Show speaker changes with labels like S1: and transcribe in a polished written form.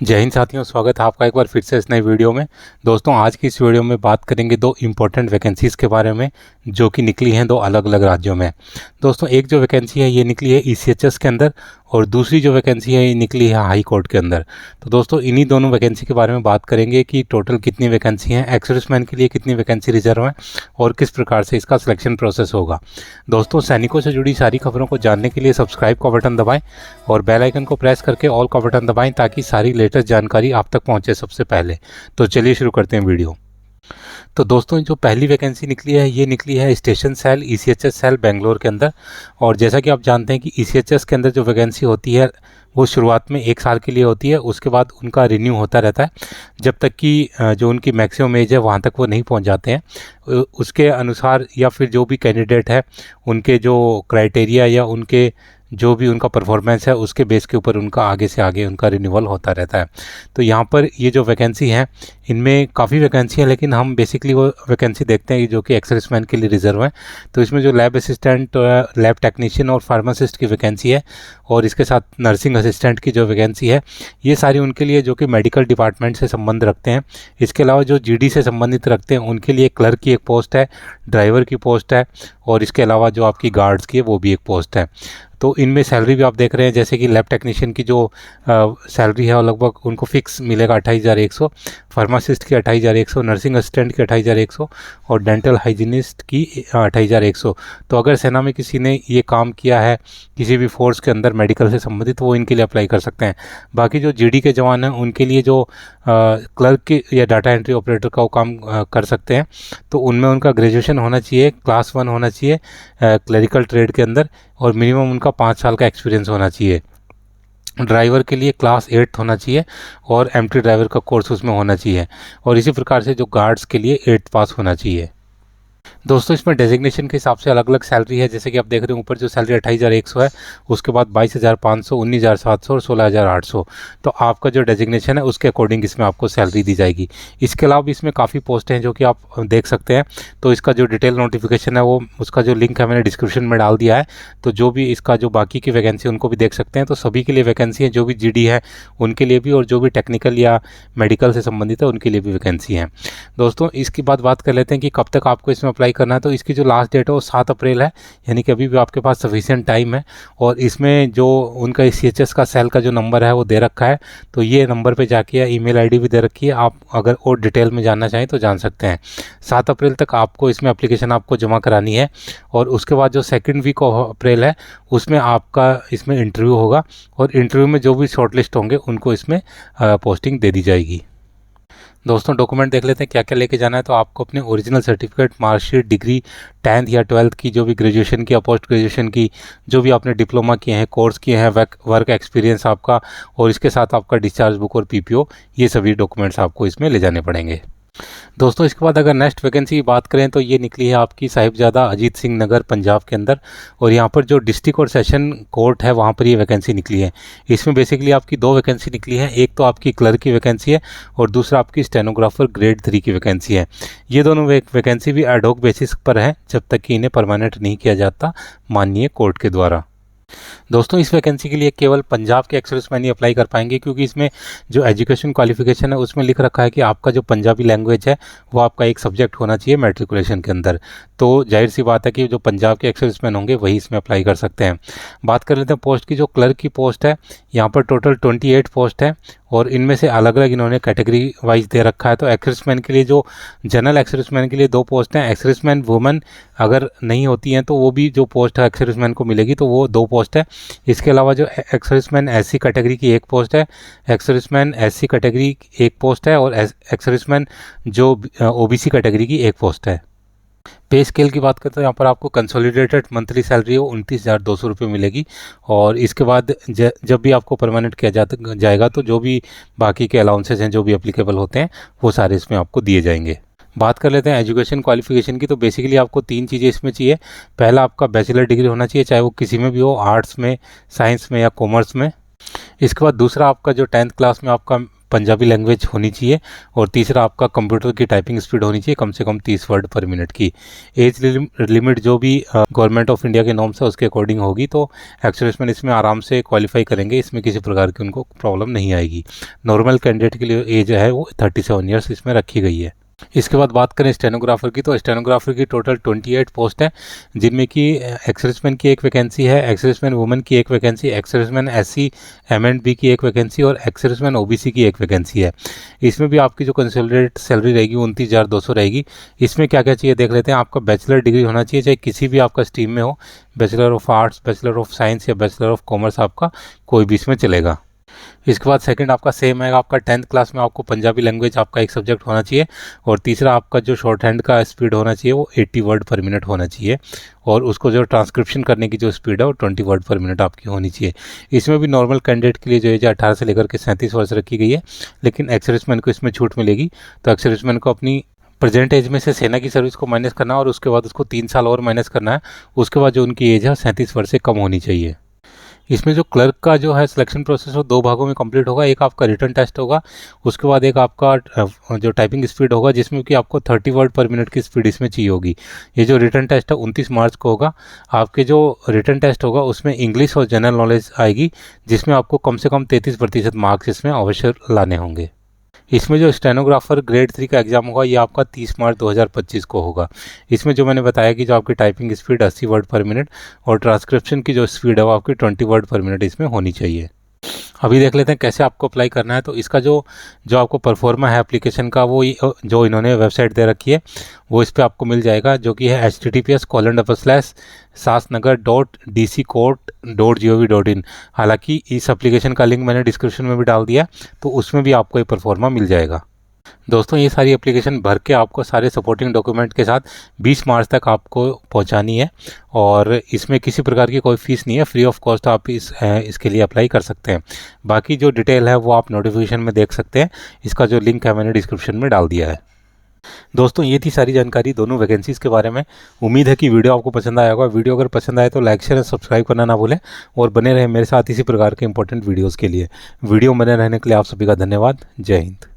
S1: जय हिंद साथियों, स्वागत है आपका एक बार फिर से इस नई वीडियो में। दोस्तों, आज की इस वीडियो में बात करेंगे दो इम्पोर्टेंट वैकेंसीज़ के बारे में जो कि निकली हैं दो अलग अलग राज्यों में। दोस्तों, एक जो वैकेंसी है ये निकली है ईसीएचएस के अंदर और दूसरी जो वैकेंसी है ये निकली है हाई कोर्ट के अंदर। तो दोस्तों, इन्हीं दोनों वैकेंसी के बारे में बात करेंगे कि टोटल कितनी वैकेंसी हैं, एक्स सर्विसमैन के लिए कितनी वैकेंसी रिजर्व है और किस प्रकार से इसका सिलेक्शन प्रोसेस होगा। दोस्तों, सैनिकों से जुड़ी सारी खबरों को जानने के लिए सब्सक्राइब का बटन दबाएं और बेल आइकन को प्रेस करके ऑल का बटन दबाएं ताकि सारी लेटेस्ट जानकारी आप तक पहुंचे सबसे पहले। तो चलिए शुरू करते हैं वीडियो। तो दोस्तों, जो पहली वैकेंसी निकली है ये निकली है station cell ECHS cell Bangalore के अंदर। और जैसा कि आप जानते हैं कि ईसीएचएस के अंदर जो वैकेंसी होती है वो शुरुआत में 1 साल के लिए होती है, उसके बाद उनका रिन्यू होता रहता है जब तक कि जो उनकी मैक्सिमम एज है वहाँ तक वो नहीं पहुँच जाते हैं। उसके अनुसार या फिर जो भी कैंडिडेट है उनके जो क्राइटेरिया या उनके जो भी उनका परफॉर्मेंस है उसके बेस के ऊपर उनका आगे से आगे उनका रिन्यूअल होता रहता है। तो यहाँ पर ये जो वैकेंसी हैं इनमें काफ़ी वैकेंसी हैं, लेकिन हम बेसिकली वो वैकेंसी देखते हैं जो कि एक्स सर्विसमैन के लिए रिजर्व है। तो इसमें जो लैब असिस्टेंट, लैब टेक्नीशियन और फार्मासिस्ट की वैकेंसी है और इसके साथ नर्सिंग असिस्टेंट की जो वैकेंसी है ये सारी उनके लिए जो कि मेडिकल डिपार्टमेंट से संबंध रखते हैं। इसके अलावा जो जीडी से संबंधित रखते हैं उनके लिए क्लर्क की एक पोस्ट है, ड्राइवर की पोस्ट है और इसके अलावा जो आपकी गार्ड्स की है वो भी एक पोस्ट है। तो इनमें सैलरी भी आप देख रहे हैं, जैसे कि लैब टेक्नीशियन की जो सैलरी है वो लगभग उनको फिक्स मिलेगा 28,100, फार्मासिस्ट की 28,100, नर्सिंग असिस्टेंट की 28,100 और डेंटल हाइजीनिस्ट की 28,100। तो अगर सेना में किसी ने ये काम किया है किसी भी फोर्स के अंदर मेडिकल से संबंधित, वो इनके लिए अप्लाई कर सकते हैं। बाकी जो जीडी के जवान हैं उनके लिए जो क्लर्क की या डाटा एंट्री ऑपरेटर का वो काम कर सकते हैं, तो उनमें उनका ग्रेजुएशन होना चाहिए, क्लास 1 होना चाहिए क्लरिकल ट्रेड के अंदर और मिनिमम उनका 5 साल का एक्सपीरियंस होना चाहिए। ड्राइवर के लिए क्लास 8 होना चाहिए और एमटी ड्राइवर का कोर्स उसमें होना चाहिए और इसी प्रकार से जो गार्ड्स के लिए 8th पास होना चाहिए। दोस्तों, इसमें डेजिग्नेशन के हिसाब से अलग अलग सैलरी है, जैसे कि आप देख रहे हैं ऊपर जो सैलरी 28,100 है, उसके बाद 22,500, 19,700 और 16,800। तो आपका जो डेजिग्नेशन है उसके अकॉर्डिंग इसमें आपको सैलरी दी जाएगी। इसके अलावा भी इसमें काफ़ी पोस्ट हैं जो कि आप देख सकते हैं। तो इसका जो डिटेल नोटिफिकेशन है वो उसका जो लिंक है मैंने डिस्क्रिप्शन में डाल दिया है। तो जो भी इसका जो बाकी की वैकेंसी उनको भी देख सकते हैं। तो सभी के लिए वैकेंसी है, जो भी जीडी है उनके लिए भी और जो भी टेक्निकल या मेडिकल से संबंधित है उनके लिए भी वैकेंसी हैं। दोस्तों, इसके बाद बात कर लेते हैं कि कब तक आपको इसमें अप्लाई करना है। तो इसकी जो लास्ट डेट है वो 7 अप्रैल है, यानी कि अभी भी आपके पास सफिशिएंट टाइम है। और इसमें जो उनका सीएचएस का सेल का जो नंबर है वो दे रखा है, तो ये नंबर पे जाके या ईमेल आईडी भी दे रखी है, आप अगर और डिटेल में जानना चाहें तो जान सकते हैं। 7 अप्रैल तक आपको इसमें एप्लीकेशन आपको जमा करानी है और उसके बाद जो सेकेंड वीक ऑफ अप्रैल है उसमें आपका इसमें इंटरव्यू होगा और इंटरव्यू में जो भी शॉर्टलिस्ट होंगे उनको इसमें पोस्टिंग दे दी जाएगी। दोस्तों, डॉक्यूमेंट देख लेते हैं क्या क्या लेके जाना है। तो आपको अपने original certificate, marksheet, degree 10th या 12th की, जो भी ग्रेजुएशन की या पोस्ट ग्रेजुएशन की, जो भी आपने डिप्लोमा किए हैं, कोर्स किए हैं, वर्क एक्सपीरियंस आपका और इसके साथ आपका डिस्चार्ज बुक और पीपीओ, ये सभी डॉक्यूमेंट्स आपको इसमें ले जाने पड़ेंगे। दोस्तों, इसके बाद अगर नेक्स्ट वैकेंसी की बात करें तो ये निकली है आपकी साहिबजादा अजीत सिंह नगर पंजाब के अंदर और यहाँ पर जो डिस्ट्रिक्ट और सेशन कोर्ट है वहाँ पर ये वैकेंसी निकली है। इसमें बेसिकली आपकी 2 वैकेंसी निकली है, एक तो आपकी क्लर्क की वैकेंसी है और दूसरा आपकी स्टेनोग्राफर ग्रेड 3 की वैकेंसी है। ये दोनों वैकेंसी भी एडहॉक बेसिस पर है जब तक कि इन्हें परमानेंट नहीं किया जाता माननीय कोर्ट के द्वारा। दोस्तों, इस वैकेंसी के लिए केवल पंजाब के एक्स सर्विसमैन ही अप्लाई कर पाएंगे, क्योंकि इसमें जो एजुकेशन क्वालिफिकेशन है उसमें लिख रखा है कि आपका जो पंजाबी लैंग्वेज है वो आपका एक सब्जेक्ट होना चाहिए मैट्रिकुलेशन के अंदर। तो जाहिर सी बात है कि जो पंजाब के एक्स सर्विसमैन होंगे वही इसमें अप्लाई कर सकते हैं। बात कर लेते हैं पोस्ट की। जो क्लर्क की पोस्ट है यहाँ पर टोटल 28 पोस्ट है और इनमें से अलग अलग इन्होंने कैटेगरी वाइज दे रखा है। तो एक्स सर्विसमैन के लिए जो जनरल एक्स सर्विसमैन के लिए 2 पोस्ट हैं, एक्स सर्विसमैन वुमेन अगर नहीं होती हैं तो वो भी जो पोस्ट है एक्स सर्विसमैन को मिलेगी, तो वो 2 पोस्ट है। इसके अलावा जो एक्स सर्विसमैन एससी कैटेगरी की 1 पोस्ट है, ex serviceman SC category 1 post है और एक्स सर्विसमैन जो ओबीसी कैटेगरी की 1 पोस्ट है। पे स्केल की बात करते हैं, यहाँ पर आपको कंसोलिडेटेड मंथली सैलरी वो 29,200 रुपये मिलेगी और इसके बाद जब भी आपको परमानेंट किया जाएगा तो जो भी बाकी के अलाउंसेस हैं जो भी एप्लीकेबल होते हैं वो सारे इसमें आपको दिए जाएंगे। बात कर लेते हैं एजुकेशन क्वालिफिकेशन की। तो बेसिकली आपको 3 चीज़ें इसमें चाहिए। पहला, आपका बैचलर डिग्री होना चाहिए, चाहे वो किसी में भी हो, आर्ट्स में, साइंस में या कॉमर्स में। इसके बाद दूसरा, आपका जो 10th क्लास में आपका पंजाबी लैंग्वेज होनी चाहिए, और तीसरा आपका कंप्यूटर की टाइपिंग स्पीड होनी चाहिए कम से कम 30 वर्ड पर मिनट की। एज लिमिट जो भी गवर्नमेंट ऑफ इंडिया के नॉर्म्स है उसके अकॉर्डिंग होगी, तो एक्स सर्विसमैन इसमें आराम से क्वालिफाई करेंगे, इसमें किसी प्रकार की उनको प्रॉब्लम नहीं आएगी। नॉर्मल कैंडिडेट के लिए एज है वो 37 ईयर्स इसमें रखी गई है। इसके बाद बात करें स्टेनोग्राफर की, तो स्टेनोग्राफर की टोटल 28 पोस्ट है, जिनमें कि एक्स सर्विसमैन की एक वैकेंसी है, एक्स सर्विसमैन वुमेन की एक vacancy, ex serviceman SC M&B की एक वैकेंसी और एक्स सर्विसमैन OBC की एक वैकेंसी है। इसमें भी आपकी जो कंसोलिडेटेड सैलरी रहेगी 29,200 रहेगी। इसमें क्या क्या चाहिए देख लेते हैं। आपका बैचलर डिग्री होना चाहिए, चाहे किसी भी आपका स्ट्रीम में हो, bachelor of arts, bachelor of science या बैचलर ऑफ कॉमर्स, आपका कोई भी इसमें चलेगा। इसके बाद सेकंड आपका सेम है, आपका 10th क्लास में आपको पंजाबी लैंग्वेज आपका एक सब्जेक्ट होना चाहिए, और तीसरा आपका जो शॉर्ट हैंड का स्पीड होना चाहिए वो 80 वर्ड पर मिनट होना चाहिए, और उसको जो ट्रांसक्रिप्शन करने की जो स्पीड है वो 20 वर्ड पर मिनट आपकी होनी चाहिए। इसमें भी नॉर्मल कैंडिडेट के लिए जो एज 18 से लेकर के 37 वर्ष रखी गई है, लेकिन एक्स सर्विसमैन को इसमें छूट मिलेगी। तो एक्स सर्विसमैन को अपनी प्रेजेंट एज में से सेना की सर्विस को माइनस करना है, और उसके बाद उसको 3 साल और माइनस करना है। उसके बाद जो उनकी एज है 37 वर्ष से कम होनी चाहिए। इसमें जो क्लर्क का जो है सिलेक्शन प्रोसेस वो 2 भागों में कंप्लीट होगा। एक आपका रिटन टेस्ट होगा, उसके बाद एक आपका जो टाइपिंग स्पीड होगा, जिसमें कि आपको 30 वर्ड पर मिनट की स्पीड इसमें चाहिए होगी। ये जो रिटन टेस्ट है 29 मार्च को होगा। आपके जो रिटन टेस्ट होगा उसमें इंग्लिश और जनरल नॉलेज आएगी, जिसमें आपको कम से कम 33% मार्क्स इसमें अवश्य लाने होंगे। इसमें जो स्टेनोग्राफर ग्रेड 3 का एग्जाम होगा ये आपका 30 मार्च 2025 को होगा। इसमें जो मैंने बताया कि जो आपकी टाइपिंग स्पीड 80 वर्ड पर मिनट और ट्रांसक्रिप्शन की जो स्पीड है वो आपकी 20 वर्ड पर मिनट इसमें होनी चाहिए। अभी देख लेते हैं कैसे आपको अप्लाई करना है। तो इसका जो आपको परफॉर्मा है एप्लीकेशन का, वो जो इन्होंने वेबसाइट दे रखी है वो इस पर आपको मिल जाएगा, जो कि है https://sasnagar.dccourt.gov.in। हालांकि इस एप्लीकेशन का लिंक मैंने डिस्क्रिप्शन में भी डाल दिया, तो उसमें भी आपको ये परफॉर्मा मिल जाएगा। दोस्तों ये सारी एप्लीकेशन भर के आपको सारे सपोर्टिंग डॉक्यूमेंट के साथ 20 मार्च तक आपको पहुंचानी है, और इसमें किसी प्रकार की कोई फीस नहीं है, फ्री ऑफ कॉस्ट आप इसके लिए अप्लाई कर सकते हैं। बाकी जो डिटेल है वो आप नोटिफिकेशन में देख सकते हैं, इसका जो लिंक है मैंने डिस्क्रिप्शन में डाल दिया है। दोस्तों ये थी सारी जानकारी दोनों वैकेंसीज़ के बारे में। उम्मीद है कि वीडियो आपको पसंद आया होगा। वीडियो अगर पसंद आए तो लाइक शेयर और सब्सक्राइब करना ना भूलें, और बने रहें मेरे साथ इसी प्रकार के इंपॉर्टेंट वीडियोज़ के लिए। वीडियो बने रहने के लिए आप सभी का धन्यवाद। जय हिंद।